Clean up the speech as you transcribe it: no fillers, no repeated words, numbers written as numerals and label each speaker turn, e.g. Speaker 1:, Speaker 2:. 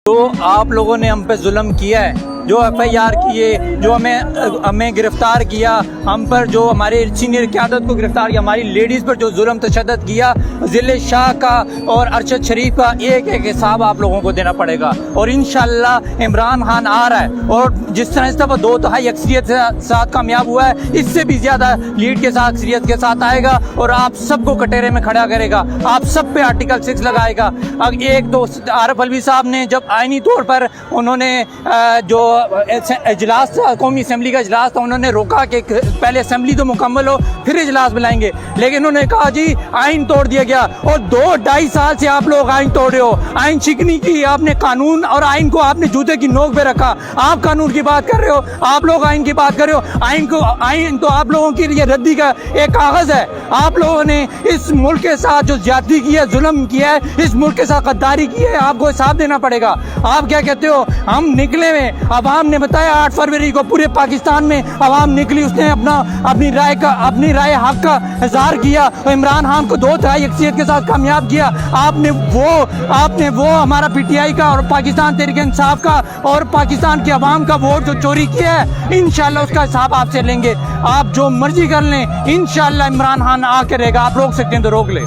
Speaker 1: تو آپ لوگوں نے ہم پہ ظلم کیا ہے، جو ایف آئی آر کیے، جو ہمیں گرفتار کیا، ہم پر جو ہمارے سینئر قیادت کو گرفتار کیا، ہماری لیڈیز پر جو ظلم تشدد کیا، ضلع شاہ کا اور ارشد شریف کا ایک ایک حساب آپ لوگوں کو دینا پڑے گا۔ اور انشاءاللہ عمران خان آ رہا ہے، اور جس طرح اس دفعہ 2/3 اکثریت کے ساتھ کامیاب ہوا ہے، اس سے بھی زیادہ لیڈ کے ساتھ اکثریت کے ساتھ آئے گا، اور آپ سب کو کٹہرے میں کھڑا کرے گا، آپ سب پہ آرٹیکل 6 لگائے گا۔ ایک تو عارف علوی صاحب نے جب آئینی طور پر انہوں نے جو اجلاس تھا، قومی اسمبلی کا اجلاس تھا، انہوں نے روکا کہ پہلے اسمبلی تو مکمل ہو پھر اجلاس بلائیں گے، لیکن انہوں نے کہا جی آئین توڑ دیا گیا، اور 2-2.5 سال سے آپ لوگ آئین توڑ رہے ہو، آئین شکنی کی، آپ نے قانون اور آئین کو آپ نے جوتے کی نوک پہ رکھا، آپ قانون کی بات کر رہے ہو، آپ لوگ آئین کی بات کر رہے ہو، آئین تو آپ لوگوں کی یہ ردی کا ایک کاغذ ہے۔ آپ لوگوں نے اس ملک کے ساتھ جو زیادتی کی ہے، ظلم کیا ہے، اس ملک کے ساتھ غداری کی ہے، آپ کو حساب دینا پڑے گا۔ آپ کیا کہتے ہو، ہم نکلے ہوئے، عوام نے بتایا 8 فروری کو پورے پاکستان میں عوام نکلی، اس نے اپنی رائے حق کا اظہار کیا، اور عمران خان کو 2/3 اکثریت کے ساتھ کامیاب کیا۔ آپ نے وہ ہمارا پی ٹی آئی کا اور پاکستان تحریک انصاف کا اور پاکستان کی عوام کا ووٹ جو چوری کیا ہے، انشاءاللہ اس کا حساب آپ سے لیں گے۔ آپ جو مرضی کر لیں، انشاءاللہ عمران خان آ کے رہے گا، آپ روک سکتے ہیں تو روک لیں۔